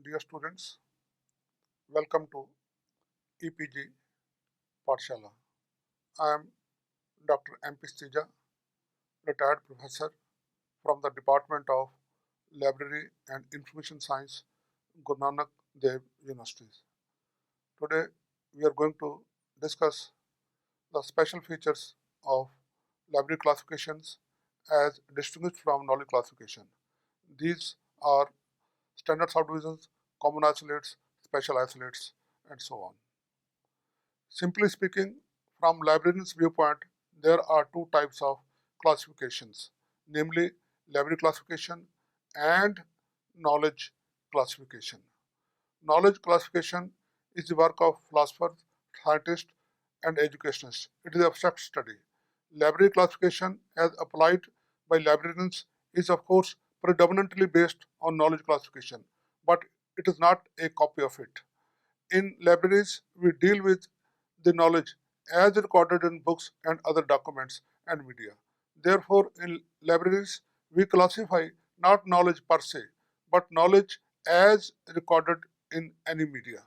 Dear students, welcome to EPG Pathshala. I am Dr. M.P. Satija, retired professor from the Department of Library and Information Science, Guru Nanak Dev Universities. Today, we are going to discuss the special features of library classifications as distinguished from knowledge classification. These are standard subdivisions, common isolates, special isolates, and so on. Simply speaking, from librarian's viewpoint, there are two types of classifications, namely library classification and knowledge classification. Knowledge classification is the work of philosophers, scientists, and educationists. It is abstract study. Library classification, as applied by librarians, is of course predominantly based on knowledge classification, but it is not a copy of it. In libraries, we deal with the knowledge as recorded in books and other documents and media. Therefore, in libraries, we classify not knowledge per se, but knowledge as recorded in any media.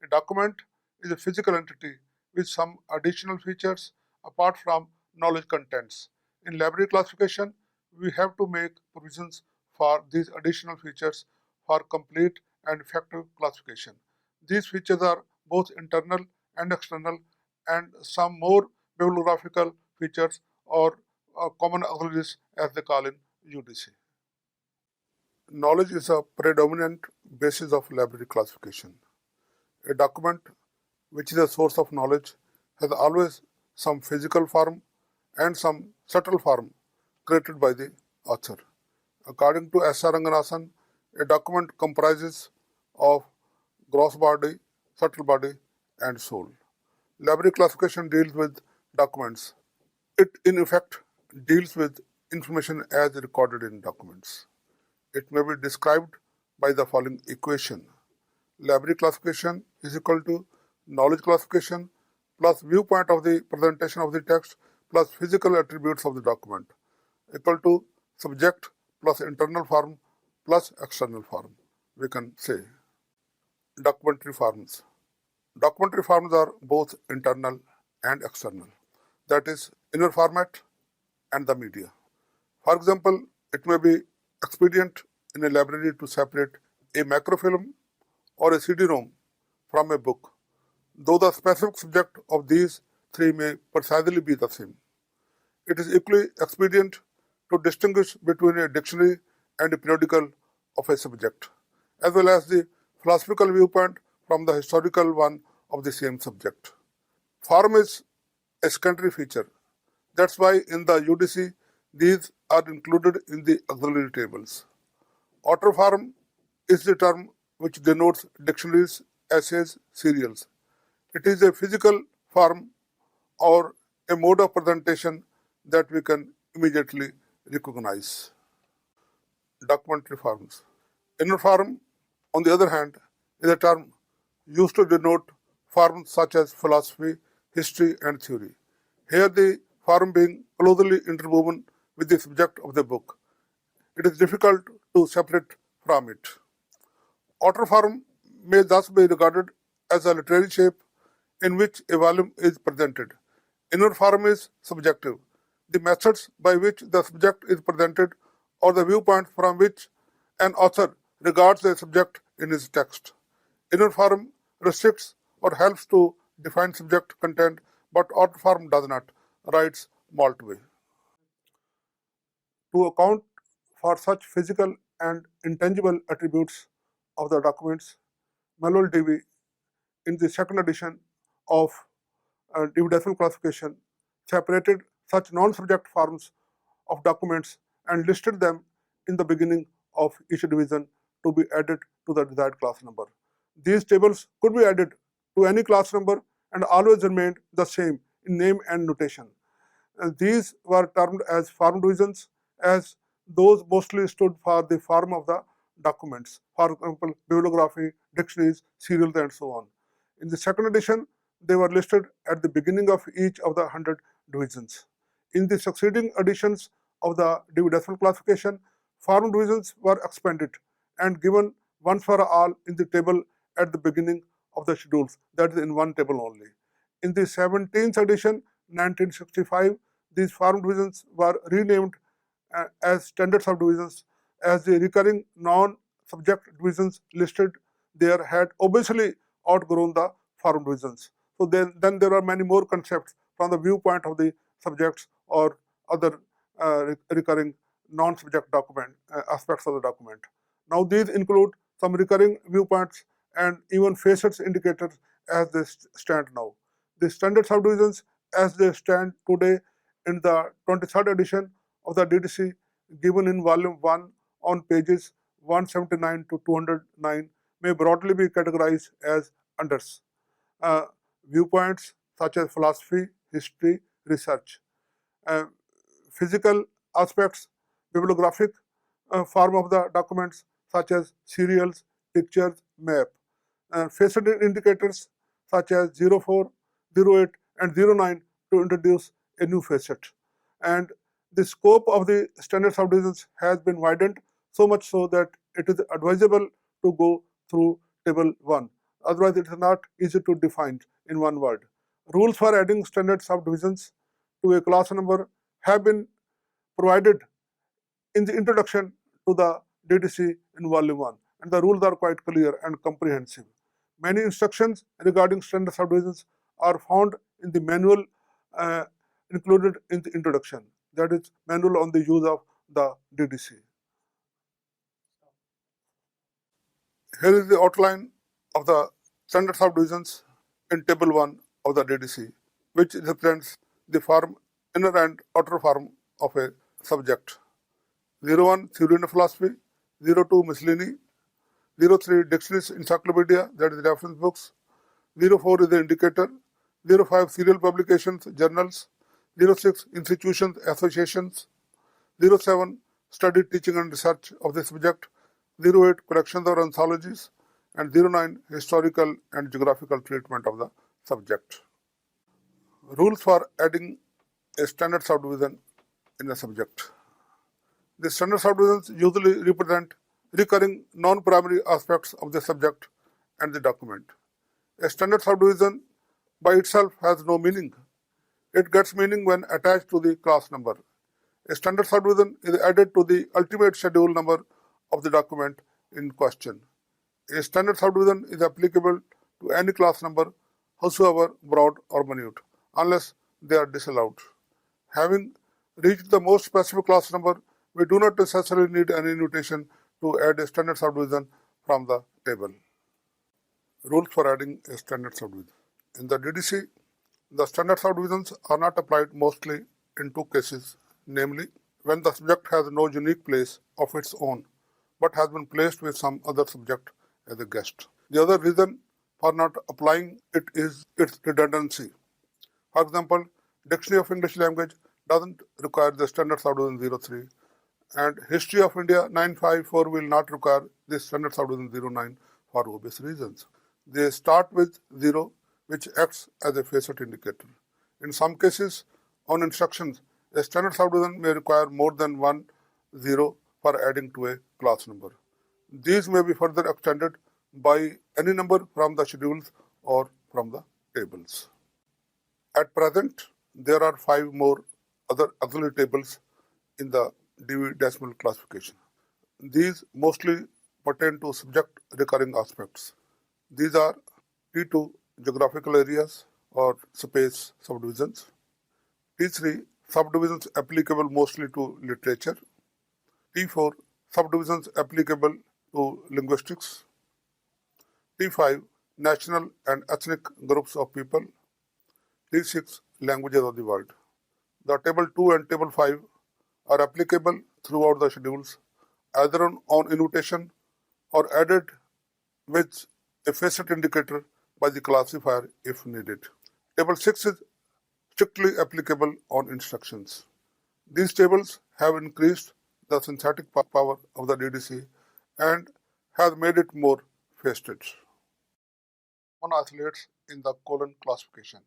A document is a physical entity with some additional features apart from knowledge contents. In library classification, we have to make provisions for these additional features for complete and effective classification. These features are both internal and external, and some more bibliographical features or common auxiliaries as they call in UDC. Knowledge is a predominant basis of library classification. A document which is a source of knowledge has always some physical form and some subtle form created by the author. According to S. R. Ranganasan, a document comprises of gross body, subtle body, and soul. Library classification deals with documents. It, in effect, deals with information as recorded in documents. It may be described by the following equation. Library classification is equal to knowledge classification plus viewpoint of the presentation of the text plus physical attributes of the document equal to subject plus internal form plus external form. We can say documentary forms. Documentary forms are both internal and external, that is, inner format and the media. For example, it may be expedient in a library to separate a macrofilm or a CD-ROM from a book, though the specific subject of these three may precisely be the same. It is equally expedient to distinguish between a dictionary and a periodical of a subject, as well as the philosophical viewpoint from the historical one of the same subject. Form is a secondary feature. That's why in the UDC, these are included in the auxiliary tables. Outer form is the term which denotes dictionaries, essays, serials. It is a physical form or a mode of presentation that we can immediately recognize. Documentary forms. Inner form, on the other hand, is a term used to denote forms such as philosophy, history, and theory. Here the form being closely interwoven with the subject of the book. It is difficult to separate from it. Outer form may thus be regarded as a literary shape in which a volume is presented. Inner form is subjective. The methods by which the subject is presented or the viewpoint from which an author regards a subject in his text. Inner form restricts or helps to define subject content, but outer form does not, writes Maltway. To account for such physical and intangible attributes of the documents, Manuel Dewey, in the second edition of Dewey Decimal Classification, separated such non-subject forms of documents and listed them in the beginning of each division to be added to the desired class number. These tables could be added to any class number and always remained the same in name and notation. These were termed as form divisions, as those mostly stood for the form of the documents, for example, bibliography, dictionaries, serials, and so on. In the second edition, they were listed at the beginning of each of the 100 divisions. In the succeeding editions of the Dewey Decimal Classification, form divisions were expanded and given once for all in the table at the beginning of the schedules, that is in one table only. In the 17th edition, 1965, these farm divisions were renamed as standard subdivisions, as the recurring non-subject divisions listed there had obviously outgrown the farm divisions. So then there are many more concepts from the viewpoint of the subjects or other recurring non-subject document aspects of the document. Now these include some recurring viewpoints and even facets indicators as they stand now. The standard subdivisions as they stand today in the 23rd edition of the DDC given in volume 1 on pages 179 to 209 may broadly be categorized as unders. Uh, Viewpoints such as philosophy, history, research. Uh, Physical aspects, bibliographic form of the documents such as serials, pictures, map. Facet indicators such as 04, 08, and 09 to introduce a new facet. And the scope of the standard subdivisions has been widened so much so that it is advisable to go through table 1. Otherwise, it is not easy to define in one word. Rules for adding standard subdivisions to a class number have been provided in the introduction to the DDC in volume 1, and the rules are quite clear and comprehensive. Many instructions regarding standard subdivisions are found in the manual uh, included in the introduction, that is manual on the use of the DDC. Here is the outline of the standard subdivisions in table 1 of the DDC, which represents the form, inner and outer form of a subject. 01 Theory and Philosophy, 02 Miscellany, 03 Dictionaries Encyclopedia, that is reference books, 04 is the indicator, 05 serial publications, journals, 06 institutions, associations, 07 study, teaching and research of the subject, 08 collections or anthologies, and 09 historical and geographical treatment of the subject. Rules for adding a standard subdivision in a subject. The standard subdivisions usually represent recurring non-primary aspects of the subject and the document. A standard subdivision by itself has no meaning. It gets meaning when attached to the class number. A standard subdivision is added to the ultimate schedule number of the document in question. A standard subdivision is applicable to any class number, howsoever broad or minute, unless they are disallowed. Having reached the most specific class number, we do not necessarily need any notation to add a standard subdivision from the table. Rules for adding a standard subdivision. In the DDC, the standard subdivisions are not applied mostly in two cases, namely when the subject has no unique place of its own but has been placed with some other subject as a guest. The other reason for not applying it is its redundancy. For example, Dictionary of English Language doesn't require the standard subdivision 03, and History of India 954 will not require the standard subdivision 09 for obvious reasons. They start with 0, which acts as a facet indicator. In some cases, on instructions, a standard subdivision may require more than one 0 for adding to a class number. These may be further extended by any number from the schedules or from the tables. At present, there are 5 more other auxiliary tables in the Dewey Decimal classification. These mostly pertain to subject recurring aspects. These are T2 geographical areas or space subdivisions, T3 subdivisions applicable mostly to literature, T4 subdivisions applicable to linguistics, T5 national and ethnic groups of people, T6 languages of the world. The table 2 and table 5 are applicable throughout the schedules, either on invitation or added with a facet indicator by the classifier if needed. Table 6 is strictly applicable on instructions. These tables have increased the synthetic power of the DDC and has made it more faceted. On isolates in the colon classification.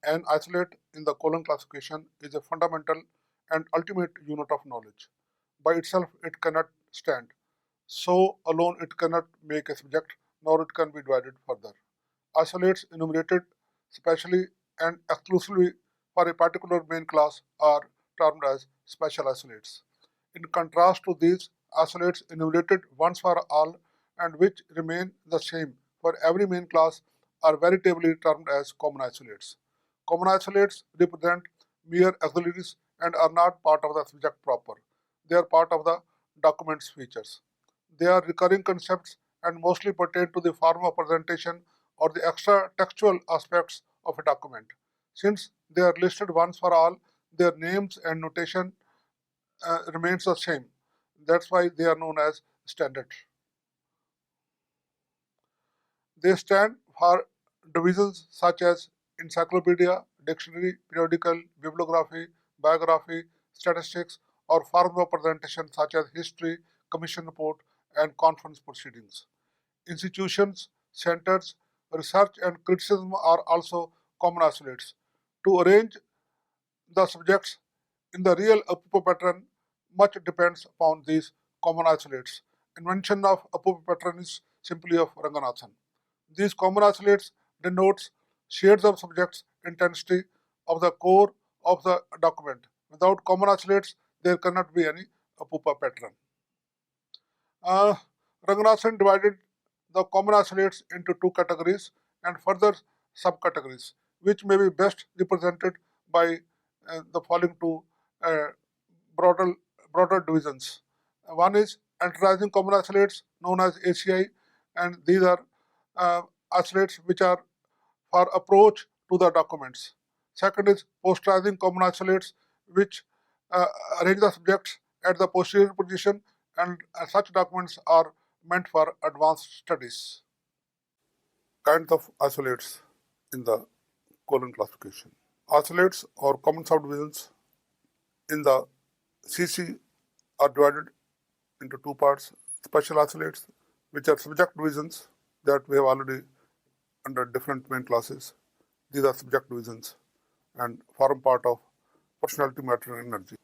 An isolate in the colon classification is a fundamental and ultimate unit of knowledge. By itself, it cannot stand. So alone it cannot make a subject, nor it can be divided further. Isolates enumerated specially and exclusively for a particular main class are termed as special isolates. In contrast to these, isolates enumerated once for all and which remain the same for every main class are veritably termed as common isolates. Common isolates represent mere auxiliaries and are not part of the subject proper. They are part of the document's features. They are recurring concepts and mostly pertain to the form of presentation or the extra textual aspects of a document. Since they are listed once for all, their names and notation remains the same. That's why they are known as standards. They stand for divisions such as encyclopedia, dictionary, periodical, bibliography, biography, statistics, or forms of presentation such as history, commission report, and conference proceedings. Institutions, centers, research, and criticism are also common isolates. To arrange the subjects in the real Apupa pattern, much depends upon these common isolates. Invention of Apupa pattern is simply of Ranganathan. These common isolates denotes shades of subjects intensity of the core of the document. Without common isolates, there cannot be any Apupa pattern. Uh, Ranganathan divided the common isolates into two categories and further subcategories, which may be best represented by the following two uh, broader, broader divisions. One is anti common isolates known as ACI, and these are isolates which are for approach to the documents. Second is posterizing common isolates, which uh, arrange the subjects at the posterior position, and such documents are meant for advanced studies. Kinds of isolates in the colon classification. Isolates or common subdivisions in the CC are divided into two parts. Special isolates, which are subject divisions that we have already under different main classes. These are subject divisions and form part of personality, matter, and energy.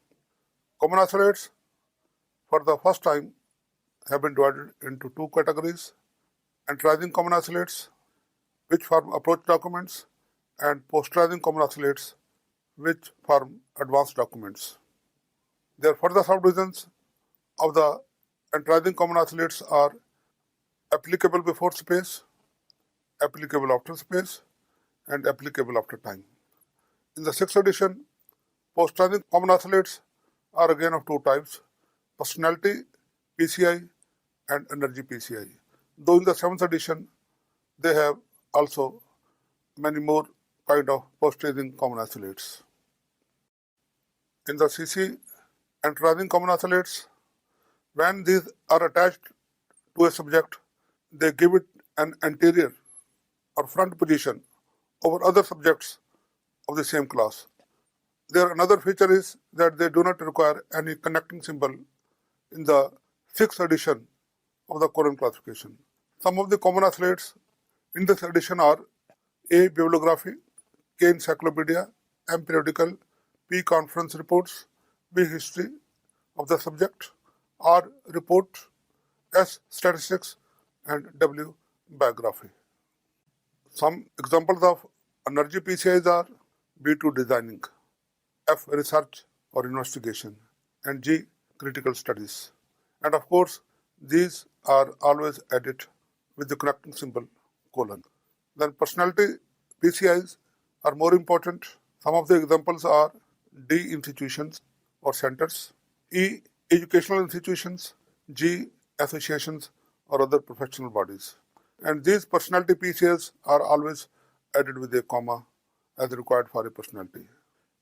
Common isolates, for the first time, have been divided into two categories: enterizing common isolates, which form approach documents, and posterizing common isolates, which form advanced documents. Their further subdivisions of the enterizing common isolates are applicable before space, applicable after space, and applicable after time. In the sixth edition, posterizing common isolates are again of two types: personality PCI and energy PCI. Though in the seventh edition, they have also many more kind of posterizing common isolates. In the CC, enterizing common isolates, when these are attached to a subject, they give it an anterior or front position over other subjects of the same class. Their another feature is that they do not require any connecting symbol in the sixth edition of the colon classification. Some of the common isolates in this edition are A. Bibliography, K. Encyclopedia, M. Periodical, P. Conference reports, B. History of the subject, R. Report, S. Statistics, and W. Biography. Some examples of energy PCIs are B2 designing, F research or investigation, and G critical studies. And of course, these are always added with the connecting symbol colon. Then personality PCIs are more important. Some of the examples are D institutions or centers, E educational institutions, G associations or other professional bodies. And these personality PCIs are always added with a comma as required for a personality.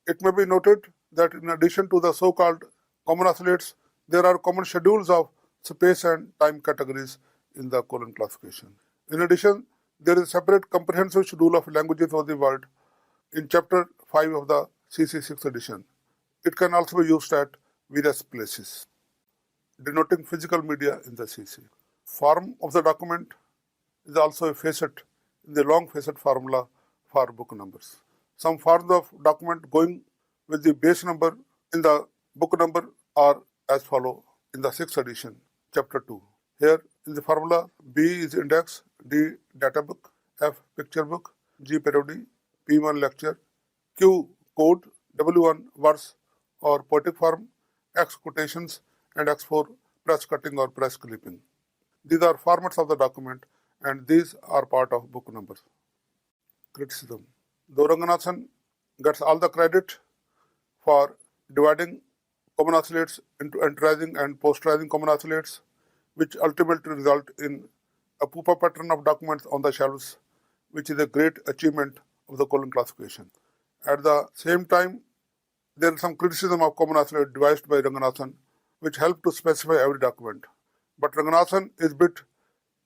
It may be noted that in addition to the so-called common isolates, there are common schedules of space and time categories in the colon classification. In addition, there is a separate comprehensive schedule of languages of the world in chapter 5 of the CC 6th edition. It can also be used at various places, denoting physical media in the CC. Form of the document is also a facet in the long facet formula for book numbers. Some forms of document going with the base number in the book number are as follow in the 6th edition, chapter 2. Here in the formula, B is index, D data book, F picture book, G parody, P1 lecture, Q code, W1 verse or poetic form, X quotations, and X4 press cutting or press clipping. These are formats of the document and these are part of book numbers. Criticism. Though Ranganathan gets all the credit for dividing common oscillates into enterizing and posterizing common oscillates, which ultimately result in a pupa pattern of documents on the shelves, which is a great achievement of the colon classification. At the same time, there is some criticism of common oscillate devised by Ranganathan, which help to specify every document. But Ranganathan is a bit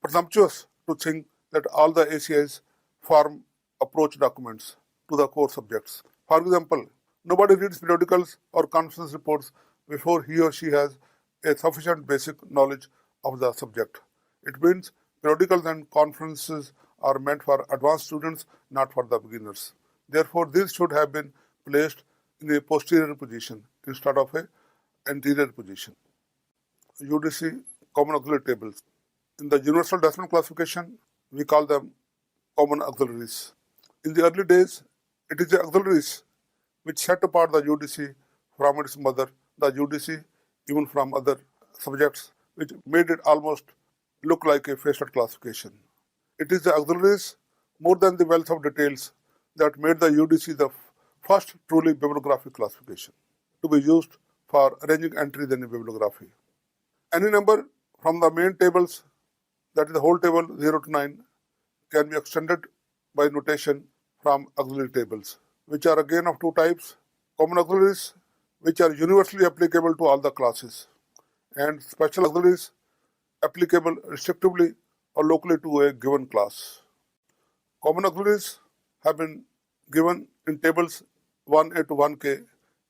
presumptuous to think that all the ACIs form approach documents to the core subjects. For example, nobody reads periodicals or conference reports before he or she has a sufficient basic knowledge of the subject. It means periodicals and conferences are meant for advanced students, not for the beginners. Therefore, these should have been placed in a posterior position instead of an anterior position. UDC common auxiliary tables. In the universal decimal classification, we call them common auxiliaries. In the early days, it is the auxiliaries which set apart the UDC from its mother, the UDC even from other subjects, which made it almost look like a facial classification. It is the auxiliaries more than the wealth of details that made the UDC the first truly bibliographic classification to be used for arranging entries in a bibliography. Any number from the main tables, that is the whole table 0 to 9, can be extended by notation from auxiliary tables, which are again of two types: common auxiliaries, which are universally applicable to all the classes, and special auxiliaries applicable restrictively or locally to a given class. Common auxiliaries have been given in tables 1A to 1K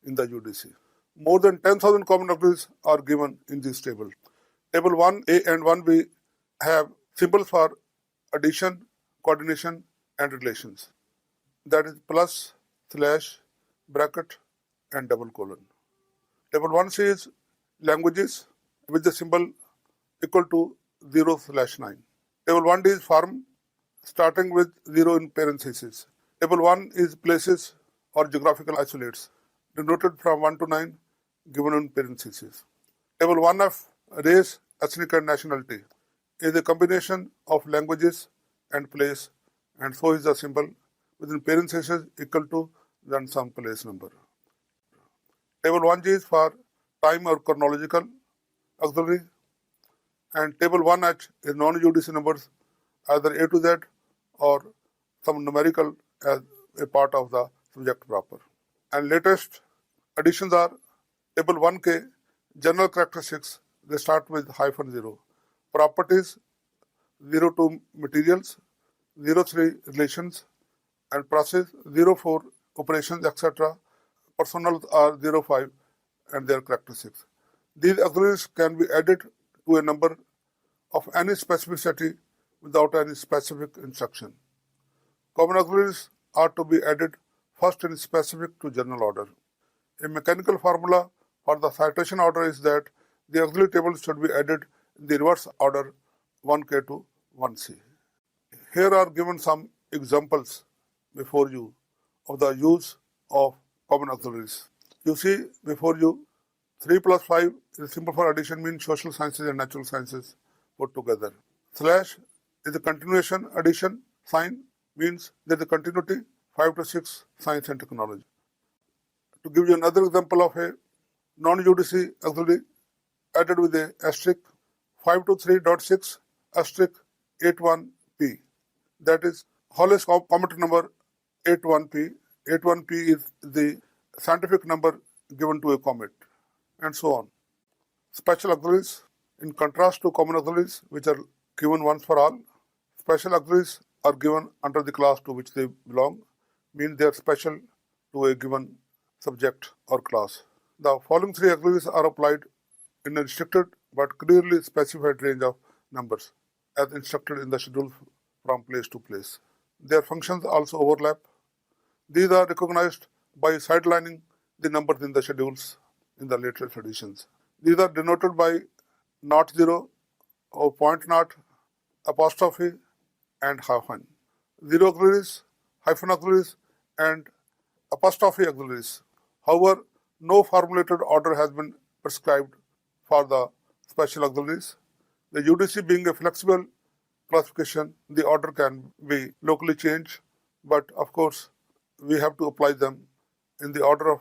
in the UDC. More than 10,000 common auxiliaries are given in this table. Table 1A and 1B have symbols for addition, coordination, and relations. That is plus, slash, bracket, and double colon. Table 1C is languages with the symbol equal to 0/9. Table 1D is form starting with 0 in parentheses. Table 1 is places or geographical isolates denoted from 1 to 9 given in parentheses. Table 1F, race, ethnic and nationality, is a combination of languages and place, and so is the symbol within parentheses equal to then some place number. Table 1G is for time or chronological auxiliary, and table 1H is non-UDC numbers, either A to Z or some numerical as a part of the subject proper. And latest additions are table 1K, general characteristics, they start with -0. Properties 02 materials, 03 relations, and process 04 operations, etc. Personals are 05 and their characteristics. These auxiliaries can be added to a number of any specificity without any specific instruction. Common auxiliaries are to be added first in specific to general order. A mechanical formula for the citation order is that the auxiliary tables should be added in the reverse order 1K to 1C. Here are given some examples before you of the use of common auxiliaries. You see before you 3 plus 5 is simple for addition, means social sciences and natural sciences put together. Slash is a continuation addition sign, means there is a continuity 5 to 6 science and technology. To give you another example of a non-UDC auxiliary added with a asterisk 5 to 3.6 asterisk 81P. That is Hollis comet number 81P. 81P is the scientific number given to a comet, and so on. Special auxiliaries, in contrast to common auxiliaries, which are given once for all, special auxiliaries are given under the class to which they belong, means they are special to a given subject or class. The following three auxiliaries are applied in a restricted but clearly specified range of numbers as instructed in the schedule from place to place. Their functions also overlap. These are recognized by sidelining the numbers in the schedules in the latest editions. These are denoted by 0, or point not, apostrophe, and hyphen. Zero auxiliaries, hyphen auxiliaries, and apostrophe auxiliaries. However, no formulated order has been prescribed for the special auxiliaries. The UDC being a flexible classification, the order can be locally changed, but of course, we have to apply them in the order of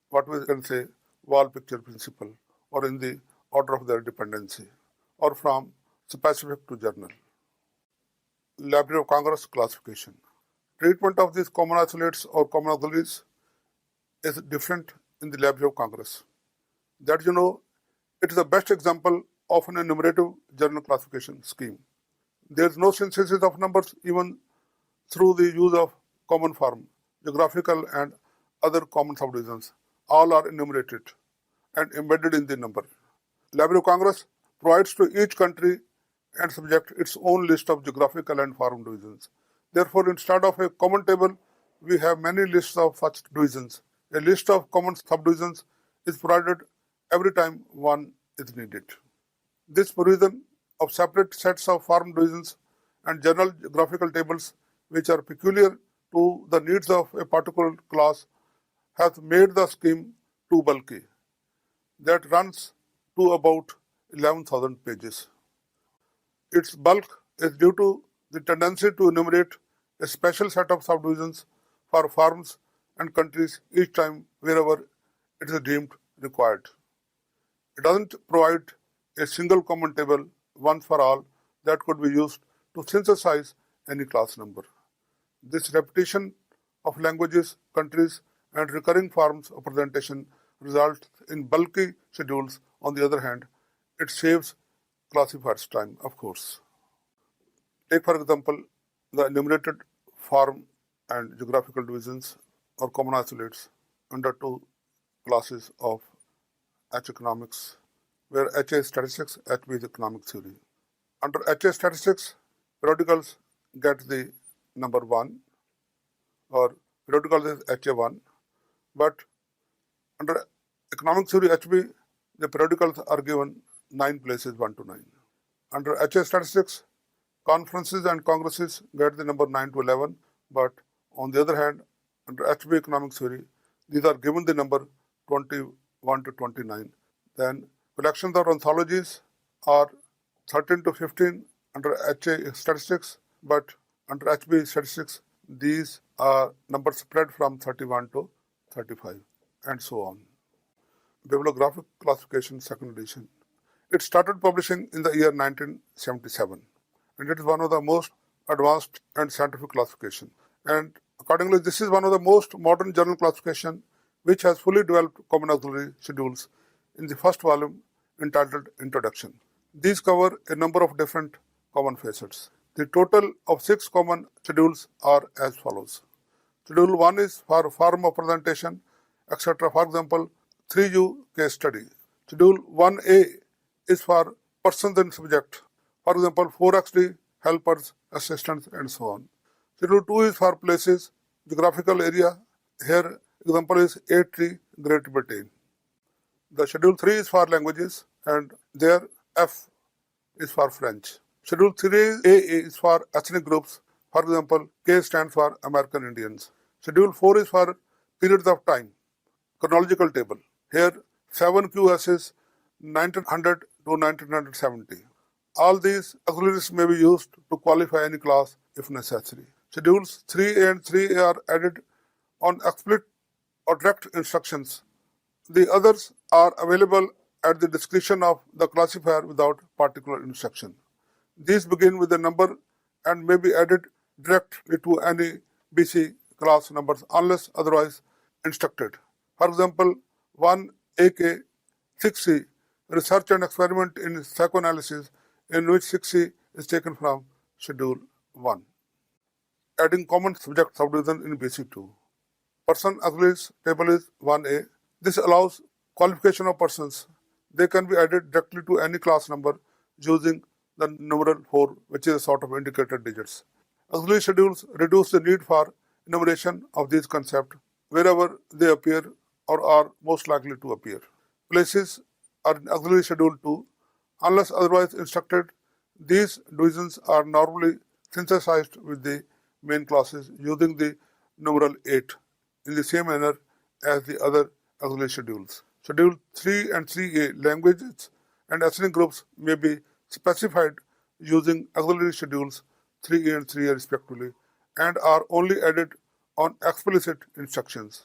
what we can say wall picture principle, or in the order of their dependency, or from specific to general. Library of Congress classification. Treatment of these common isolates or common auxiliaries is different in the Library of Congress. That it is the best example of an enumerative general classification scheme. There is no synthesis of numbers even through the use of common form, geographical and other common subdivisions. All are enumerated and embedded in the number. Library of Congress provides to each country and subject its own list of geographical and form divisions. Therefore, instead of a common table, we have many lists of such divisions. A list of common subdivisions is provided every time one is needed. This provision of separate sets of form divisions and general geographical tables which are peculiar to the needs of a particular class has made the scheme too bulky. That runs to about 11,000 pages. Its bulk is due to the tendency to enumerate a special set of subdivisions for forms and countries each time wherever it is deemed required. It doesn't provide a single common table once for all that could be used to synthesize any class number. This repetition of languages, countries, and recurring forms of presentation results in bulky schedules. On the other hand, it saves classifiers time, of course. Take, for example, the enumerated form and geographical divisions or common isolates under two classes of H economics, where H is statistics, HB is economic theory. Under H statistics, periodicals get the number 1, or periodicals is HA1, but under economic theory HB, the periodicals are given 9 places 1 to 9. Under HA statistics, conferences and congresses get the number 9 to 11, but on the other hand, under HB economic theory, these are given the number 21 to 29. Then collections or anthologies are 13 to 15 under HA statistics, but under HB statistics, these are numbers spread from 31 to 35, and so on. Bibliographic Classification, second edition. It started publishing in the year 1977, and it is one of the most advanced and scientific classification. And accordingly, this is one of the most modern journal classification which has fully developed common auxiliary schedules in the first volume entitled Introduction. These cover a number of different common facets. The total of 6 common schedules are as follows. Schedule 1 is for form of presentation, etc. For example, 3U case study. Schedule 1A is for persons and subject. For example, 4XD, helpers, assistants, and so on. Schedule 2 is for places, geographical area. Here, example is A3, Great Britain. The Schedule 3 is for languages, and there F is for French. Schedule 3A is for ethnic groups. For example, K stands for American Indians. Schedule 4 is for periods of time, chronological table. Here, 7QS is 1900 to 1970. All these auxiliaries may be used to qualify any class if necessary. Schedules 3A and 3A are added on explicit or direct instructions. The others are available at the discretion of the classifier without particular instruction. These begin with a number and may be added directly to any BC class numbers unless otherwise instructed. For example, 1AK 6C, research and experiment in psychoanalysis, in which 6C is taken from Schedule 1. Adding common subject subdivision in BC2. Person auxiliaries table is 1A. This allows qualification of persons. They can be added directly to any class number using the numeral 4, which is a sort of indicated digits. Auxiliary schedules reduce the need for enumeration of these concepts wherever they appear or are most likely to appear. Places are in auxiliary schedule 2. Unless otherwise instructed, These divisions are normally synthesized with the main classes using the numeral 8 in the same manner as the other auxiliary schedules. Schedule 3 and 3A languages and ethnic groups may be specified using auxiliary schedules 3A and 3A respectively and are only added on explicit instructions.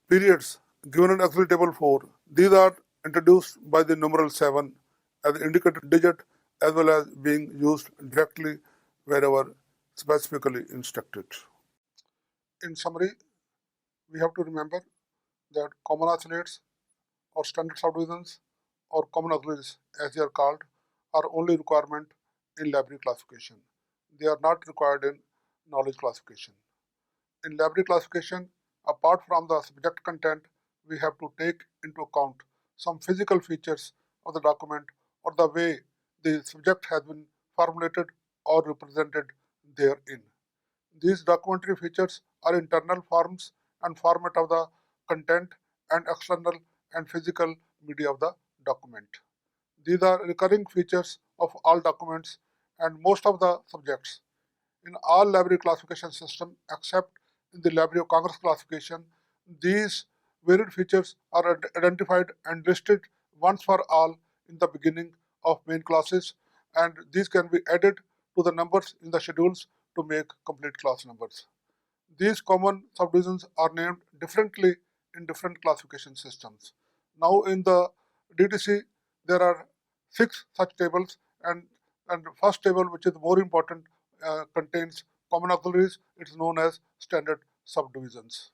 Periods given in auxiliary table 4. These are introduced by the numeral 7 as the indicator digit as well as being used directly wherever specifically instructed. In summary, we have to remember that common oscillates or standard subdivisions or common auxiliaries as they are called are only requirement in library classification. They are not required in knowledge classification. In library classification, apart from the subject content, we have to take into account some physical features of the document or the way the subject has been formulated or represented therein. These documentary features are internal forms and format of the content and external and physical media of the document. These are recurring features of all documents and most of the subjects. In all library classification systems except in the Library of Congress classification, these varied features are identified and listed once for all in the beginning of main classes, and these can be added to the numbers in the schedules to make complete class numbers. These common subdivisions are named differently in different classification systems. Now in the DTC, there are 6 such tables, and the first table, which is more important, contains common auxiliaries. It is known as standard subdivisions.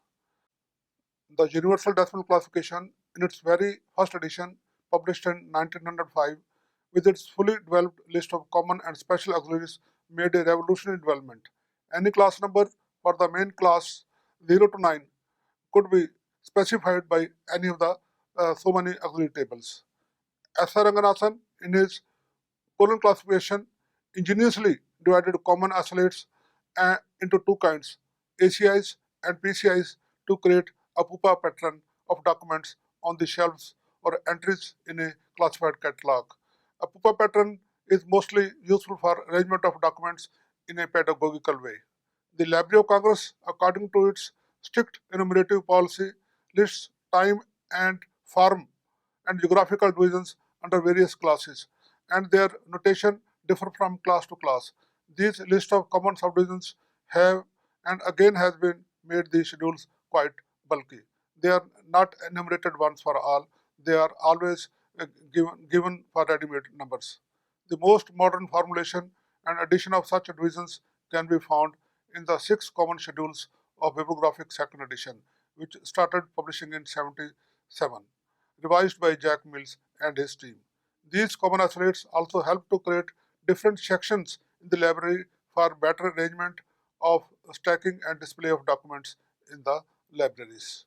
The Universal Decimal Classification, in its very first edition, published in 1905, with its fully developed list of common and special auxiliaries, made a revolutionary development. Any class number for the main class 0 to 9 could be specified by any of the so many auxiliary tables. S. R. Ranganathan, in his colon classification, ingeniously divided common oscillates into two kinds, ACIs and PCIs, to create a pupa pattern of documents on the shelves or entries in a classified catalog. A pupa pattern is mostly useful for arrangement of documents in a pedagogical way. The Library of Congress, according to its strict enumerative policy, lists time and form and geographical divisions under various classes, and their notation differ from class to class. These list of common subdivisions have and again has been made these schedules quite bulky. They are not enumerated ones for all. They are always given for ready-made numbers. The most modern formulation and addition of such divisions can be found in the 6 common schedules of bibliographic second edition, which started publishing in 77, revised by Jack Mills and his team. These common oscillates also help to create different sections in the library for better arrangement of stacking and display of documents in the libraries.